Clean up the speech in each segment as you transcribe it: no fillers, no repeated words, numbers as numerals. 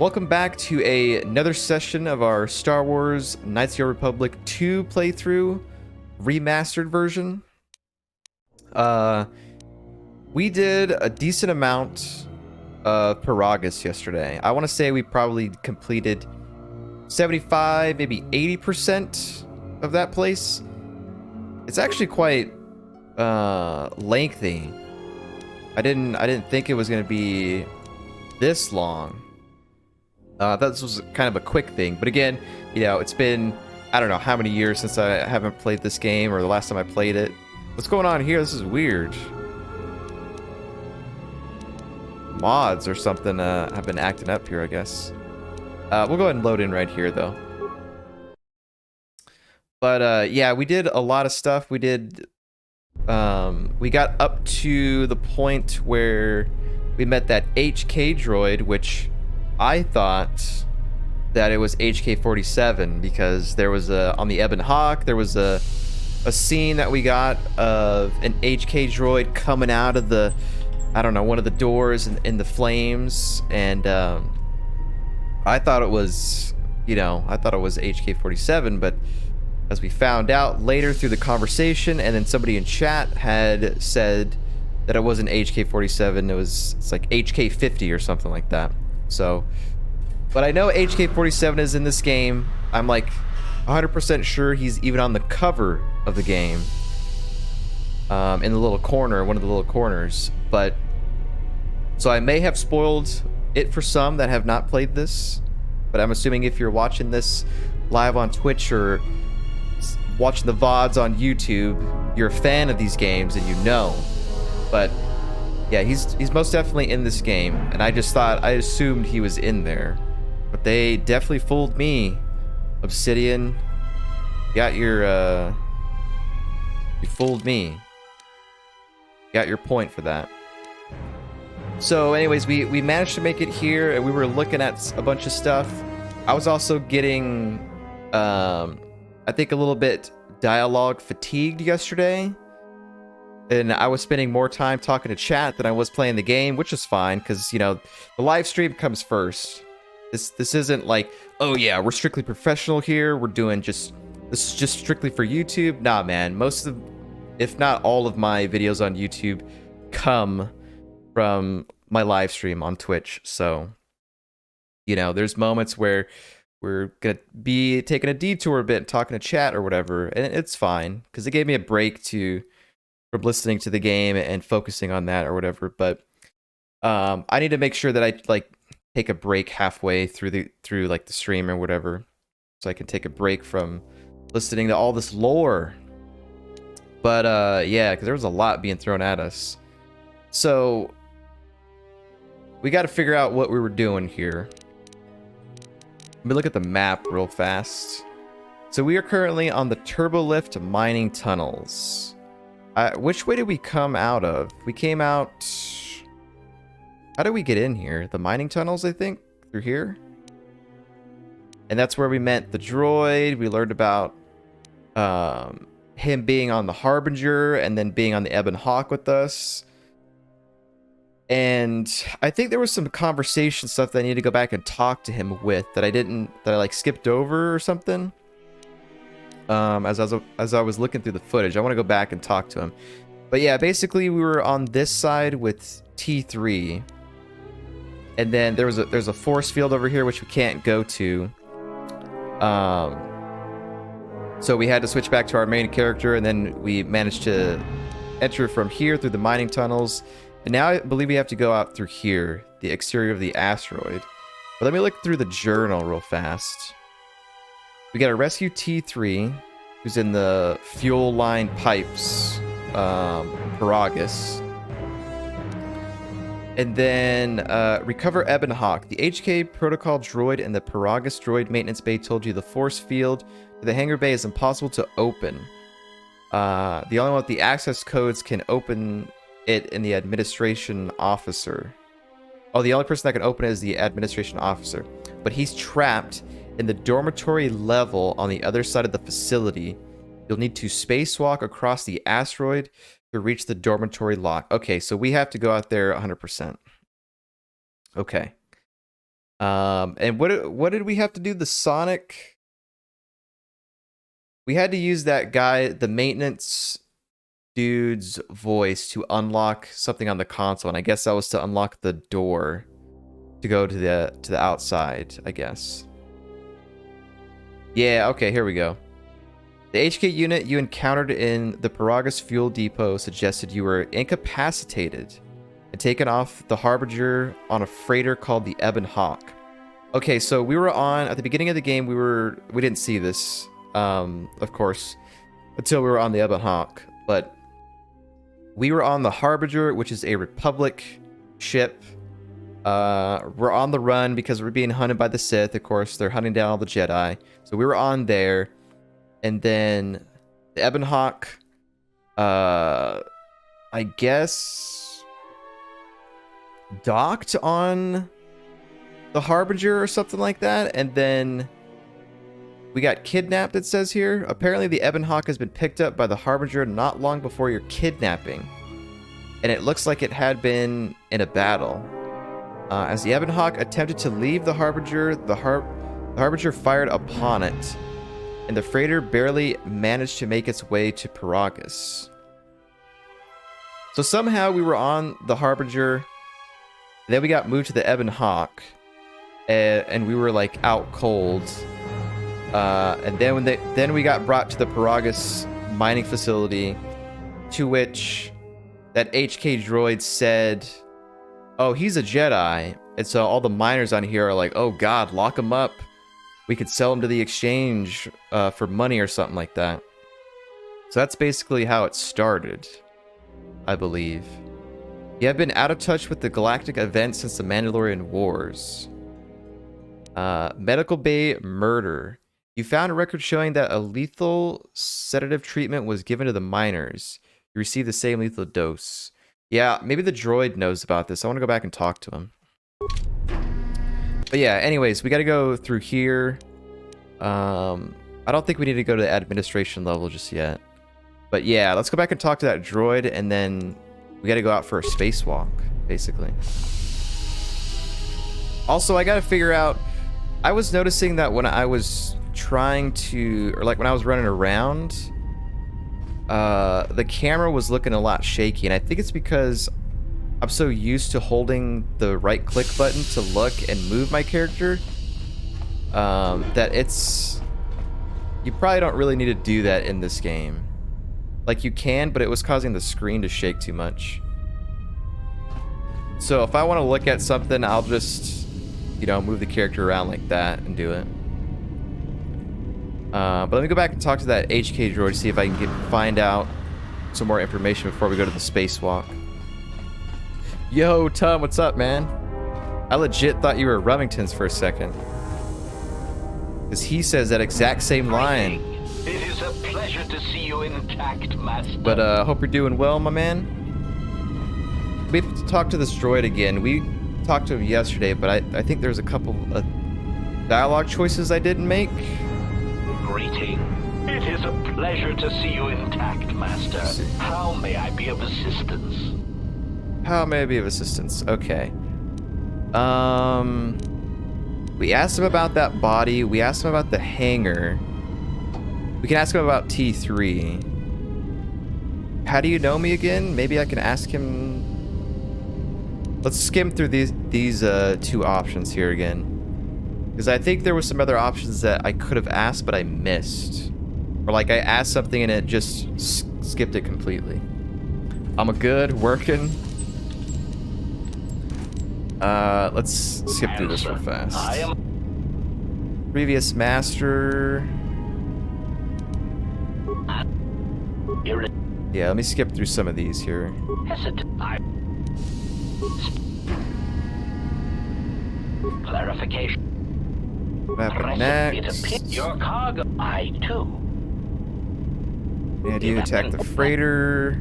Welcome back to another session of our Star Wars Knights of the Old Republic 2 playthrough, remastered version. We did a decent amount of Paragus yesterday. I want to say we probably completed 75, maybe 80% of that place. It's actually quite lengthy. I didn't think it was going to be this long. This was kind of a quick thing, but again, you know, it's been, I don't know how many years since I haven't played this game, or the last time I played it. What's going on here? This is weird. Mods or something have been acting up here, I guess. We'll go ahead and load in right here, though. But yeah, we did a lot of stuff. We did, we got up to the point where we met that HK droid, which I thought that it was HK-47 because there was on the Ebon Hawk, there was a scene that we got of an HK droid coming out of the, I don't know, one of the doors in the flames, and I thought it was, you know, I thought it was HK-47, but as we found out later through the conversation, and then somebody in chat had said that it wasn't HK-47, it's like HK-50 or something like that. So, but I know HK-47 is in this game. I'm like 100% sure he's even on the cover of the game, in the little corner, one of the little corners. But so I may have spoiled it for some that have not played this, but I'm assuming if you're watching this live on Twitch or watching the VODs on YouTube, you're a fan of these games and you know. But yeah, he's most definitely in this game, and I assumed he was in there, but they definitely fooled me. Obsidian, you fooled me. Got your point for that. So anyways, we managed to make it here, and we were looking at a bunch of stuff. I was also getting, I think a little bit dialogue fatigued yesterday. And I was spending more time talking to chat than I was playing the game, which is fine, because, you know, the live stream comes first. This isn't like, oh yeah, we're strictly professional here, we're doing this is just strictly for YouTube. Nah, man, most of, if not all of my videos on YouTube come from my live stream on Twitch. So, you know, there's moments where we're gonna be taking a detour a bit, talking to chat or whatever, and it's fine, because it gave me a break from listening to the game and focusing on that or whatever. But I need to make sure that I like take a break halfway through like the stream or whatever, so I can take a break from listening to all this lore. But yeah, because there was a lot being thrown at us, so we got to figure out what we were doing here. Let me look at the map real fast. So we are currently on the Turbolift mining tunnels. Which way did we come out of? We came out... How did we get in here? The mining tunnels, I think? Through here? And that's where we met the droid. We learned about him being on the Harbinger and then being on the Ebon Hawk with us. And I think there was some conversation stuff that I need to go back and talk to him with that I like skipped over or something. As I was looking through the footage, I want to go back and talk to him. But yeah, basically we were on this side with T3, and then there's a force field over here which we can't go to. So we had to switch back to our main character, and then we managed to enter from here through the mining tunnels. And now I believe we have to go out through here, the exterior of the asteroid. But let me look through the journal real fast. We gotta rescue T3, who's in the fuel line pipes, Paragus. And then recover Ebon Hawk. The HK protocol droid and the Paragus droid maintenance bay told you the force field to the hangar bay is impossible to open. The only one with the access codes can open it in the administration officer. Oh, the only person that can open it is the administration officer. But he's trapped in the dormitory level on the other side of the facility. You'll need to spacewalk across the asteroid to reach the dormitory lock. Okay, so we have to go out there 100%. Okay. And what did we have to do? The Sonic. We had to use that guy, the maintenance dude's voice, to unlock something on the console, and I guess that was to unlock the door to go to the outside, I guess. Yeah, okay, here we go. The HK unit you encountered in the Paragus fuel depot suggested you were incapacitated and taken off the Harbinger on a freighter called the Ebon Hawk. Okay, so we were on, at the beginning of the game, we didn't see this, of course, until we were on the Ebon Hawk, but we were on the Harbinger, which is a Republic ship. We're on the run because we're being hunted by the Sith. Of course, they're hunting down all the Jedi. So we were on there. And then the Ebon Hawk, I guess, docked on the Harbinger or something like that. And then we got kidnapped, it says here. Apparently the Ebon Hawk has been picked up by the Harbinger not long before your kidnapping. And it looks like it had been in a battle. As the Ebon Hawk attempted to leave the Harbinger, the Harbinger fired upon it, and the freighter barely managed to make its way to Paragus. So somehow we were on the Harbinger, then we got moved to the Ebon Hawk, and we were like out cold. And then we got brought to the Paragus mining facility, to which that HK droid said, "Oh, he's a Jedi." And so all the miners on here are like, "Oh God, lock him up. We could sell him to the exchange for money or something like that." So that's basically how it started, I believe. You have been out of touch with the galactic events since the Mandalorian Wars. Medical Bay murder. You found a record showing that a lethal sedative treatment was given to the miners. You received the same lethal dose. Yeah, maybe the droid knows about this. I want to go back and talk to him. But yeah, anyways, we got to go through here. I don't think we need to go to the administration level just yet. But yeah, let's go back and talk to that droid, and then we got to go out for a spacewalk, basically. Also, I got to figure out... I was noticing that when I was trying to... Or like when I was running around... the camera was looking a lot shaky, and I think it's because I'm so used to holding the right click button to look and move my character that it's... You probably don't really need to do that in this game. Like, you can, but it was causing the screen to shake too much. So if I want to look at something, I'll just, you know, move the character around like that and do it. But let me go back and talk to that HK droid to see if I can find out some more information before we go to the spacewalk. Yo, Tom, what's up, man? I legit thought you were Remington's for a second. Because he says that exact same line. It is a pleasure to see you intact, Master. But hope you're doing well, my man. We have to talk to this droid again. We talked to him yesterday, but I think there's a couple of dialogue choices I didn't make. Greeting. It is a pleasure to see you intact, Master. How may I be of assistance? How may I be of assistance? Okay. We asked him about that body. We asked him about the hangar. We can ask him about T3. How do you know me again? Maybe I can ask him... Let's skim through these two options here again. Because I think there were some other options that I could have asked, but I missed. Or like I asked something and it just skipped it completely. I'm a good, working. Let's skip through this real fast. Previous master. Yeah, let me skip through some of these here. Clarification. What happened next? Your cargo. I too. Yeah, do you attack the freighter?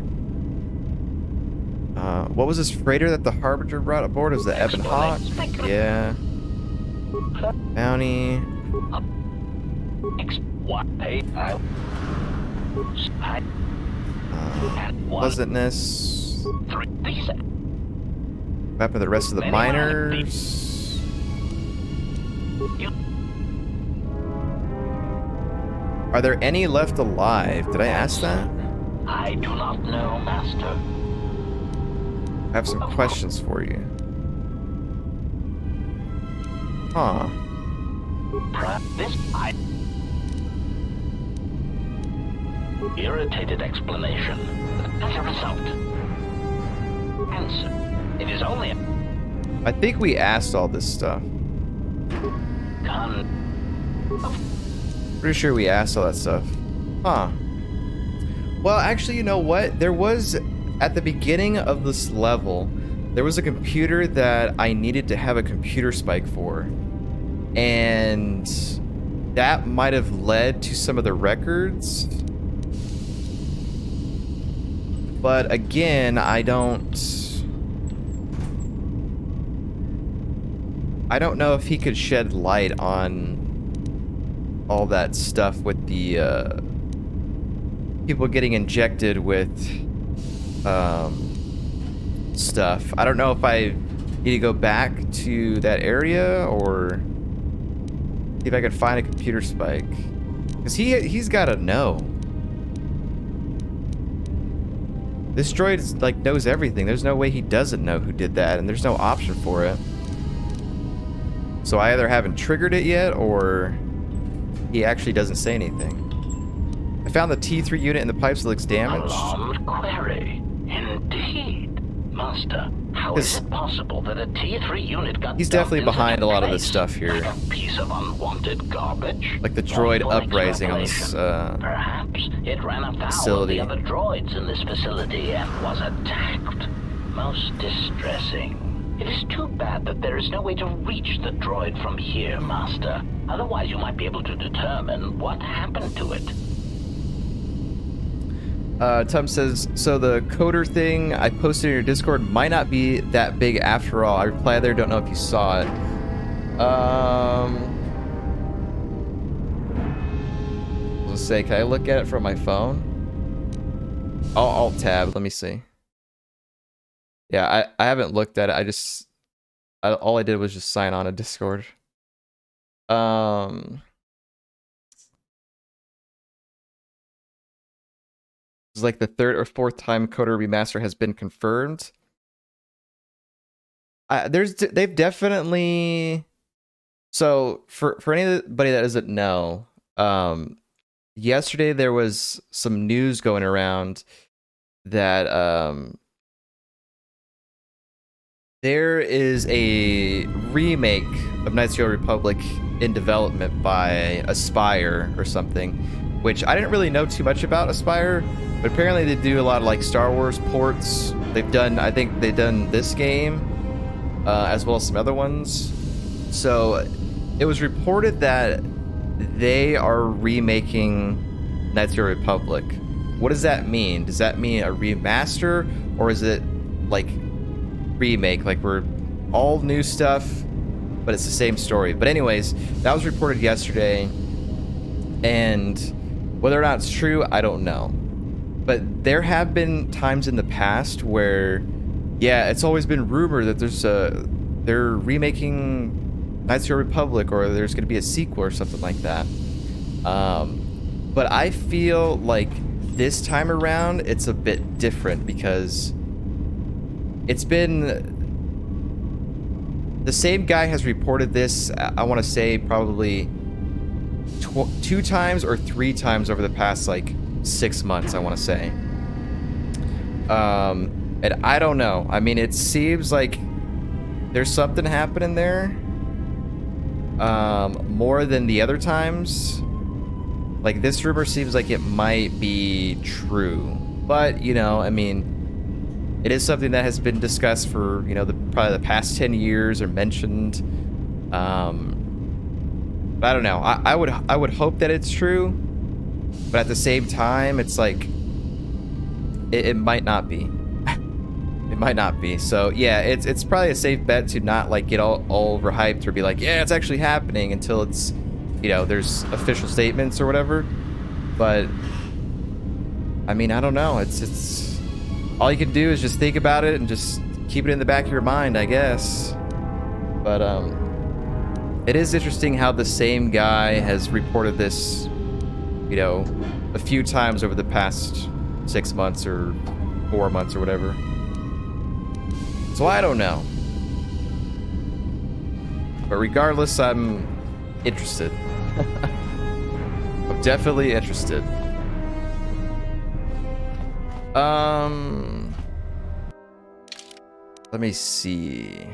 What was this freighter that the Harbinger brought aboard? It was the Ebon Hawk? Yeah. Bounty. Pleasantness. What happened to the rest of the miners? Are there any left alive? Did I ask that? I do not know, Master. I have some questions for you. Huh. Irritated explanation. As a result. Answer. It is only a... I think we asked all this stuff. Pretty sure we asked all that stuff. Huh. Well, actually, you know what? There was, at the beginning of this level, there was a computer that I needed to have a computer spike for. And that might have led to some of the records. But again, I don't know if he could shed light on all that stuff with the people getting injected with stuff. I don't know if I need to go back to that area or see if I can find a computer spike, because he's got to know. This droid is, like, knows everything. There's no way he doesn't know who did that, and there's no option for it. So I either haven't triggered it yet, or he actually doesn't say anything. I found the T3 unit in the pipes that looks damaged. Alarmed query. Indeed. Master, how is it possible that a T3 unit got... He's definitely behind a lot of this stuff here. Like a piece of unwanted garbage? Like the droid uprising on this perhaps it ran afoul facility. of the other droids in this facility and was attacked. Most distressing. It is too bad that there is no way to reach the droid from here, Master. Otherwise you might be able to determine what happened to it. Tum says, so the coder thing I posted in your Discord might not be that big after all. I replied there, don't know if you saw it. Let's say, can I look at it from my phone? I'll tab, let me see. Yeah, I haven't looked at it. All I did was just sign on to Discord. It's like the third or fourth time coder remaster has been confirmed. They've definitely. So for anybody that doesn't know, yesterday there was some news going around that there is a remake of Knights of the Old Republic in development by Aspire or something, which I didn't really know too much about Aspire, but apparently they do a lot of like Star Wars ports. I think they've done this game, as well as some other ones. So it was reported that they are remaking Knights of the Republic. What does that mean? Does that mean a remaster, or is it like remake, like we're all new stuff, but it's the same story? But anyways, that was reported yesterday, and whether or not it's true, I don't know. But there have been times in the past where, yeah, it's always been rumored that they're remaking Knights of the Republic, or there's going to be a sequel or something like that. But I feel like this time around it's a bit different, because it's been... The same guy has reported this, I want to say, probably 2 times or 3 times over the past, like, 6 months, I want to say. And I don't know. I mean, it seems like there's something happening there. More than the other times. Like, this rumor seems like it might be true. But, you know, I mean, it is something that has been discussed for, you know, probably the past 10 years, or mentioned. But I don't know. I would hope that it's true. But at the same time, it's like, it might not be. It might not be. So yeah, it's probably a safe bet to not like get all overhyped or be like, yeah, it's actually happening, until it's, you know, there's official statements or whatever. But I mean, I don't know. It's all you can do is just think about it and just keep it in the back of your mind, I guess. But It is interesting how the same guy has reported this, you know, a few times over the past 6 months or 4 months or whatever. So I don't know. But regardless, I'm interested. I'm definitely interested. Let me see.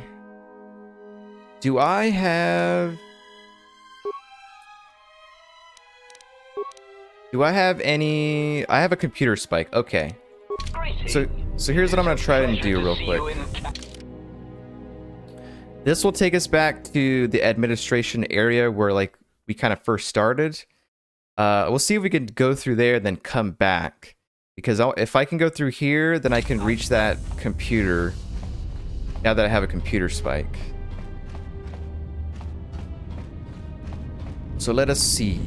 Do I have any? I have a computer spike. Okay. So here's what I'm gonna try and do real quick. This will take us back to the administration area where like we kind of first started. We'll see if we can go through there and then come back. Because if I can go through here, then I can reach that computer. Now that I have a computer spike. So let us see.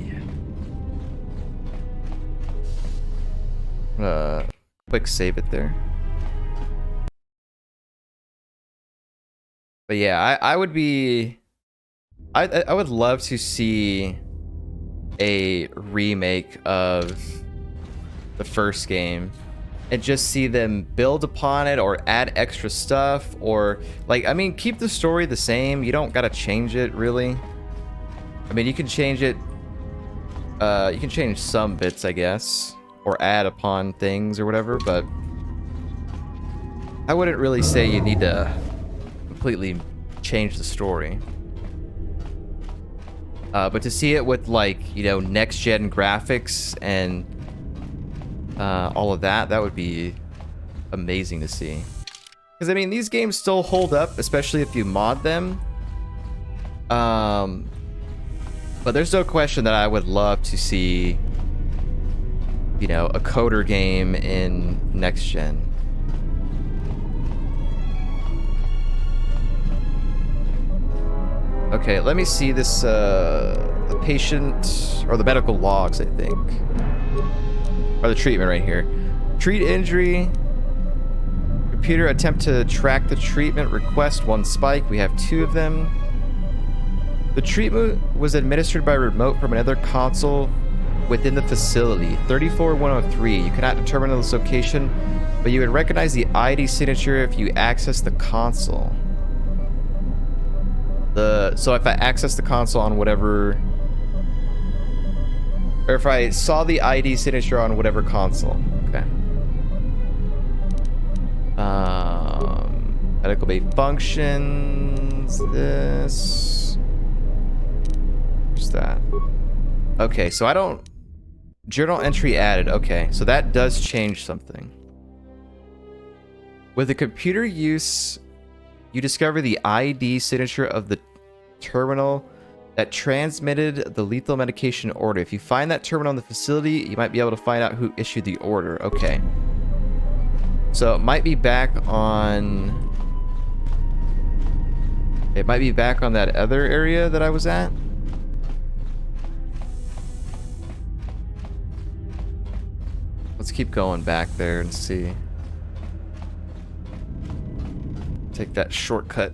Quick save it there. But yeah, I would be... I would love to see a remake of the first game and just see them build upon it or add extra stuff, or like, I mean, keep the story the same. You don't gotta change it really. I mean, you can change it, you can change some bits, I guess, or add upon things or whatever, but I wouldn't really say you need to completely change the story. But to see it with, like, you know, next-gen graphics and all of that, that would be amazing to see. Because, I mean, these games still hold up, especially if you mod them. But there's no question that I would love to see, you know, a coder game in next gen. Okay, let me see this, the patient, or the medical logs, I think. Or the treatment right here. Treat injury. Computer attempt to track the treatment. Request 1 spike. We have 2 of them. The treatment was administered by remote from another console within the facility. 34103. You cannot determine the location, but you would recognize the ID signature if you access the console. So if I access the console on whatever, or if I saw the ID signature on whatever console. Okay. Medical bay functions. This. What's that? Okay, so I don't... Journal entry added. Okay, so that does change something. With the computer use, you discover the ID signature of the terminal that transmitted the lethal medication order. If you find that terminal in the facility, you might be able to find out who issued the order. Okay. So it might be back on... It might be back on that other area that I was at. Let's keep going back there and see. Take that shortcut.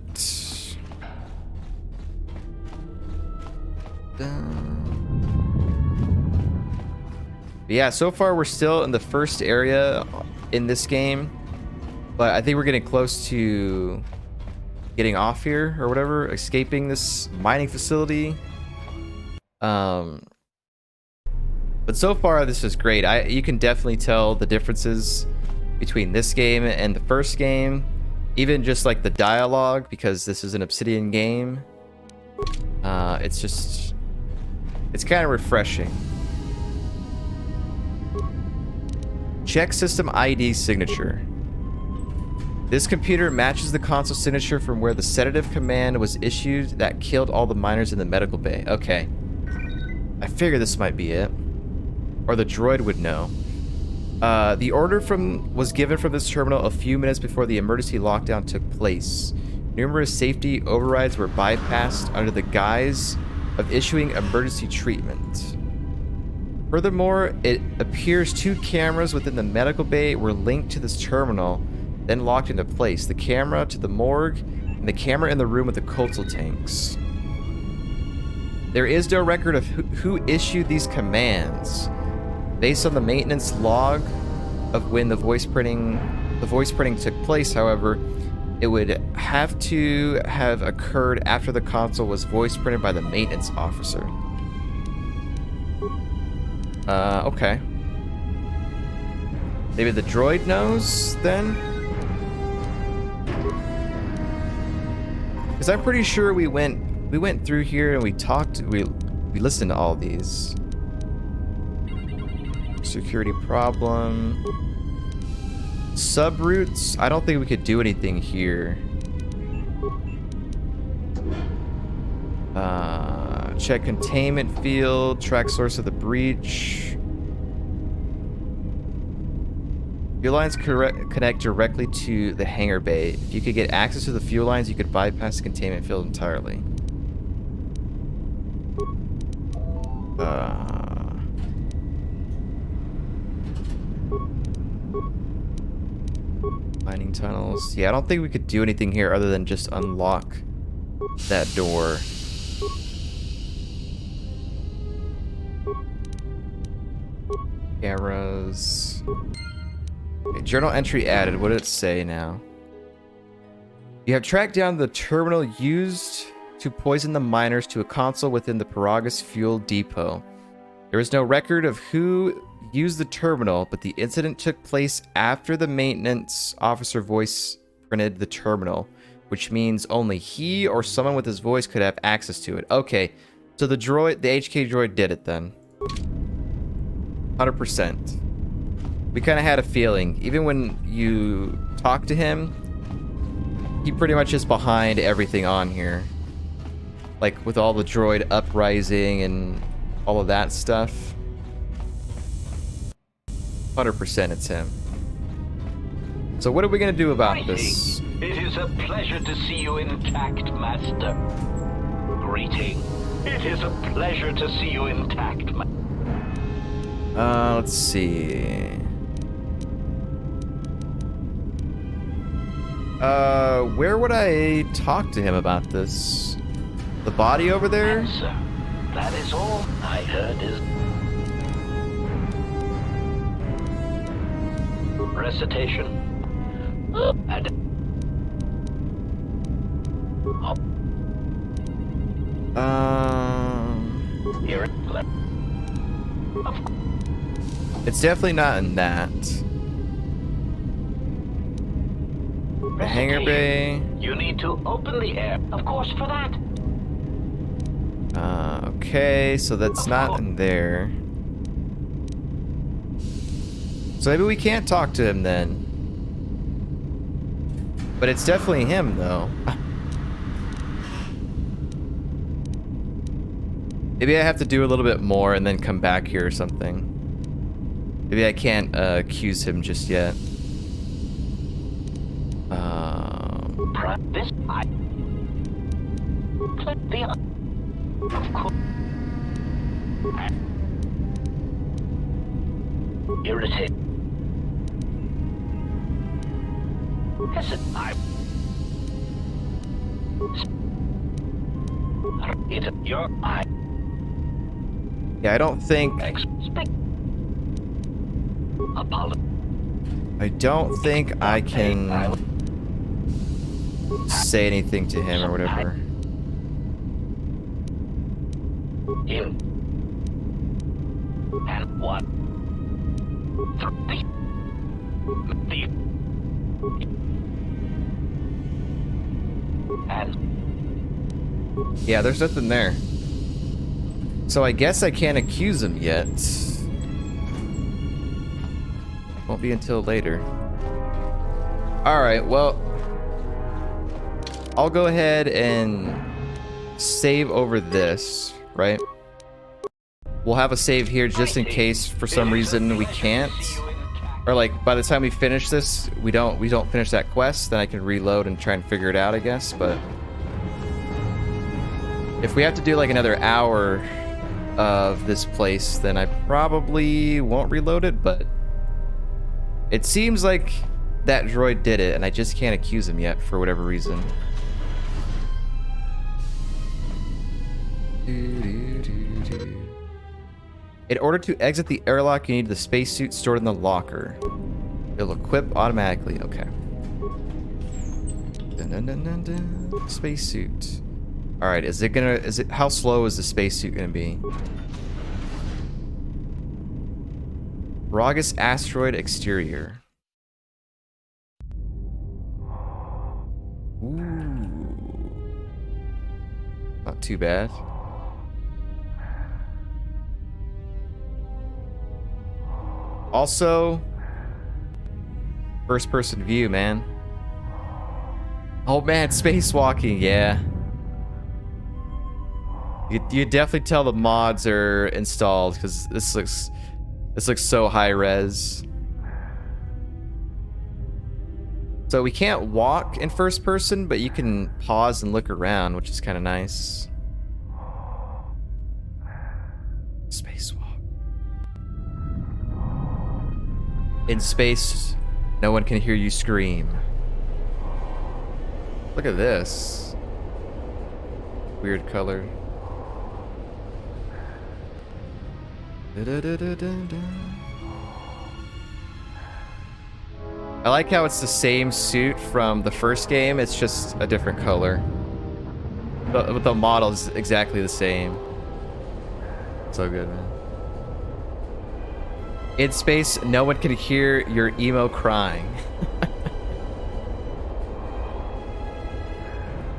Yeah, so far we're still in the first area in this game, but I think we're getting close to getting off here or whatever, escaping this mining facility. But so far this is great. You can definitely tell the differences between this game and the first game, even just like the dialogue, because this is an Obsidian game. It's kind of refreshing. Check system ID signature. This computer matches the console signature from where the sedative command was issued that killed all the miners in the medical bay. Okay. I figure this might be it. Or the droid would know. The order was given from this terminal a few minutes before the emergency lockdown took place. Numerous safety overrides were bypassed under the guise of issuing emergency treatment. Furthermore, it appears 2 cameras within the medical bay were linked to this terminal, then locked into place. The camera to the morgue, and the camera in the room with the Kotal tanks. There is no record of who issued these commands. Based on the maintenance log of when the voice printing took place, however, it would have to have occurred after the console was voice printed by the maintenance officer. Okay. Maybe the droid knows then? Because I'm pretty sure we went through here and we talked, we listened to all these. Security problem. Subroutes? I don't think we could do anything here. Check containment field, track source of the breach. Fuel lines connect directly to the hangar bay. If you could get access to the fuel lines, you could bypass the containment field entirely. Mining tunnels. Yeah, I don't think we could do anything here other than just unlock that door. Arrows. Okay, journal entry added. What did it say now? You have tracked down the terminal used to poison the miners to a console within the Paragus fuel depot. There is no record of who used the terminal, but the incident took place after the maintenance officer voice printed the terminal, which means only he or someone with his voice could have access to it. Okay, so the HK droid did it then. 100%. We kind of had a feeling. Even when you talk to him, he pretty much is behind everything on here. Like with all the droid uprising and all of that stuff. 100% it's him. So what are we going to do about this? It is a pleasure to see you intact, Master. Greeting. It is a pleasure to see you intact, Let's see. Where would I talk to him about this? The body over there? Answer. That is all I heard is... Recitation. And... Here it... It's definitely not in that. The hangar bay. You need to open the air. Of course, for that. Okay, so that's not in there. So maybe we can't talk to him then. But it's definitely him, though. Maybe I have to do a little bit more and then come back here or something. Maybe I can't accuse him just yet. This I... Of course. Irritate. Yes, I... It your eye. Yeah, I don't think... I don't think I can say anything to him or whatever. And what? Yeah, there's nothing there. So I guess I can't accuse him yet. Won't be until later. Alright, well, I'll go ahead and save over this, right? We'll have a save here just in case for some reason we can't. Or like by the time we finish this, we don't finish that quest, then I can reload and try and figure it out, I guess, but if we have to do like another hour of this place, then I probably won't reload it, but it seems like that droid did it, and I just can't accuse him yet for whatever reason. In order to exit the airlock, you need the spacesuit stored in the locker. It'll equip automatically. Okay. Dun, dun, dun, dun, dun. Spacesuit. All right. How slow is the spacesuit gonna be? Ragus Asteroid exterior. Ooh. Not too bad. Also, first person view, man. Oh man, spacewalking, yeah. You definitely tell the mods are installed because this looks so high res. So we can't walk in first person, but you can pause and look around, which is kind of nice. Spacewalk. In space, no one can hear you scream. Look at this. Weird color. I like how it's the same suit from the first game, it's just a different color. But the model is exactly the same. So good, man. In space, no one can hear your emo crying.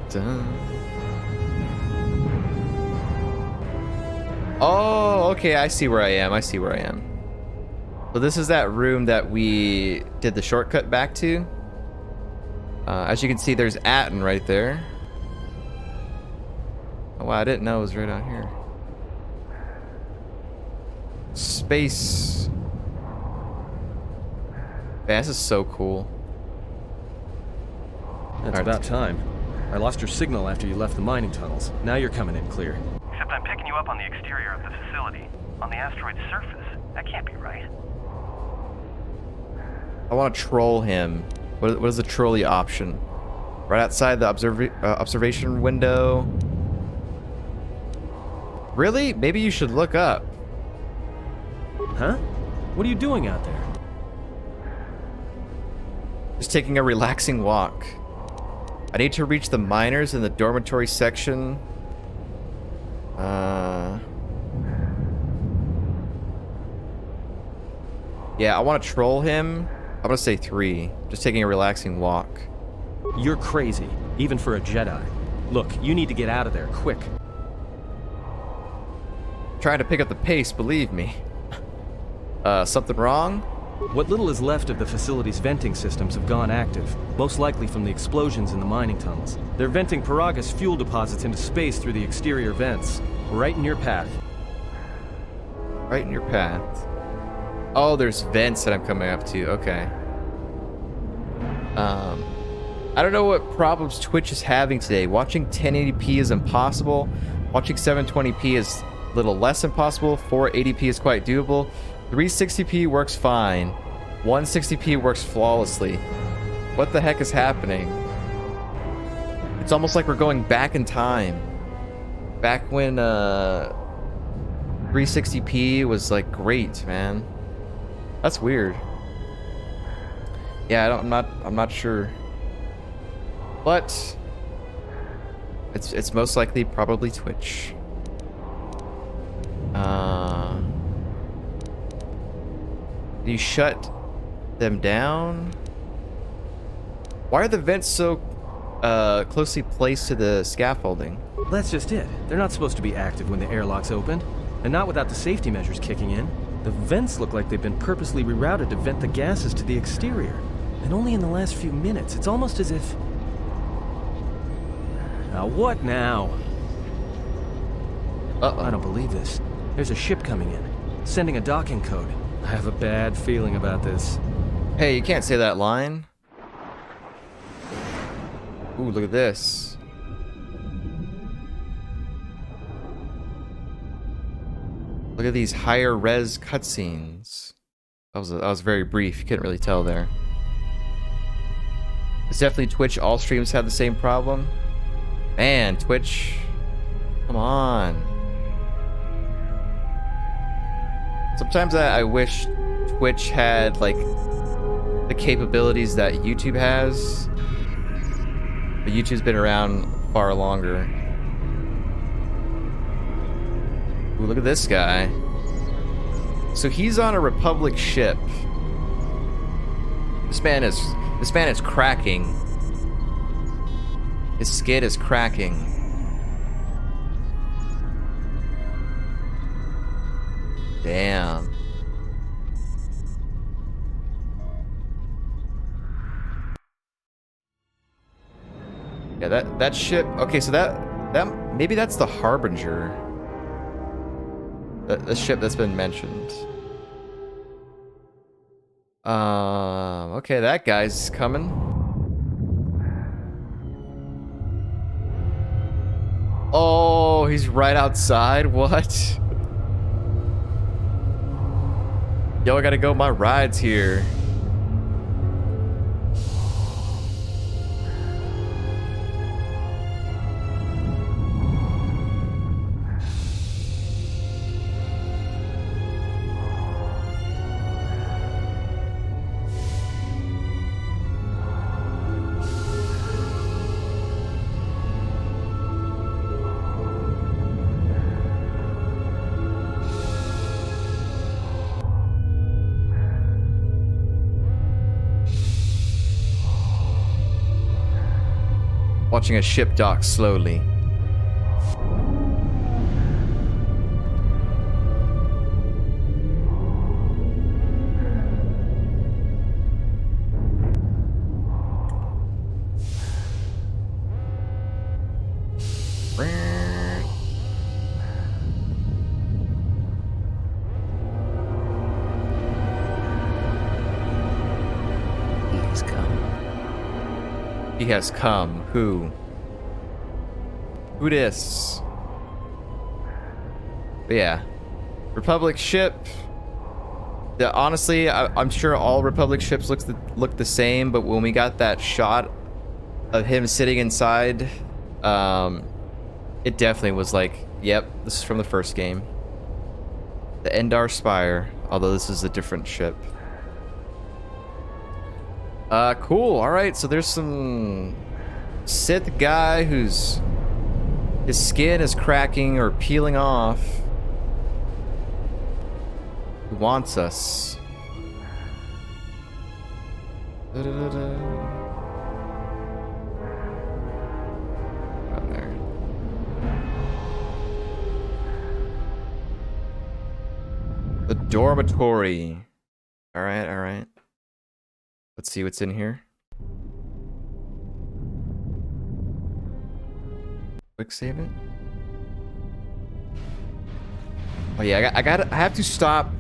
Dun. Oh, okay, I see where I am. I see where I am. So this is that room that we did the shortcut back to. As you can see, there's Atten right there. Oh, wow, I didn't know it was right out here. Space. Man, this is so cool. That's about time. I lost your signal after you left the mining tunnels. Now you're coming in clear. Except I'm picking you up on the exterior of the facility, on the asteroid's surface. That can't be right. I want to troll him. What is the trolley option? Right outside the observation window. Really? Maybe you should look up. Huh? What are you doing out there? Just taking a relaxing walk. I need to reach the miners in the dormitory section. Yeah, I want to troll him. I'm gonna say 3. Just taking a relaxing walk. You're crazy, even for a Jedi. Look, you need to get out of there, quick. Trying to pick up the pace, believe me. Something wrong? What little is left of the facility's venting systems have gone active, most likely from the explosions in the mining tunnels. They're venting Paragus fuel deposits into space through the exterior vents, right in your path. Right in your path. Oh, there's vents that I'm coming up to. Okay. I don't know what problems Twitch is having today. Watching 1080p is impossible. Watching 720p is a little less impossible. 480p is quite doable. 360p works fine. 160p works flawlessly. What the heck is happening? It's almost like we're going back in time. Back when 360p was like great, man. That's weird. Yeah, I'm not sure. But it's most likely probably Twitch. You shut them down? Why are the vents so closely placed to the scaffolding? That's just it. They're not supposed to be active when the airlock's opened, and not without the safety measures kicking in. The vents look like they've been purposely rerouted to vent the gases to the exterior. And only in the last few minutes. It's almost as if... Now what now? Uh-oh. I don't believe this. There's a ship coming in, sending a docking code. I have a bad feeling about this. Hey, you can't say that line. Ooh, look at this. Look at these higher res cutscenes. That was very brief. You couldn't really tell there. It's definitely Twitch. All streams have the same problem. Man, Twitch. Come on. Sometimes I wish Twitch had like the capabilities that YouTube has, but YouTube's been around far longer. Ooh, look at this guy. So he's on a Republic ship. This man is cracking. His skid is cracking. Damn. Yeah, that ship. Okay, so that maybe that's the Harbinger. The ship that's been mentioned. Okay, that guy's coming. Oh, he's right outside. What? Yo, I gotta go. My ride's here. Watching a ship dock slowly. He's come. He has come. Who? Who dis? But yeah. Republic ship. Honestly, I'm sure all Republic ships look the same, but when we got that shot of him sitting inside, it definitely was like, yep, this is from the first game. The Endar Spire, although this is a different ship. Cool. All right, so there's some Sith guy who's his skin is cracking or peeling off. Who wants us? Da-da-da-da. Out there. The dormitory. All right, all right. Let's see what's in here. Quick save it. Oh yeah, I have to stop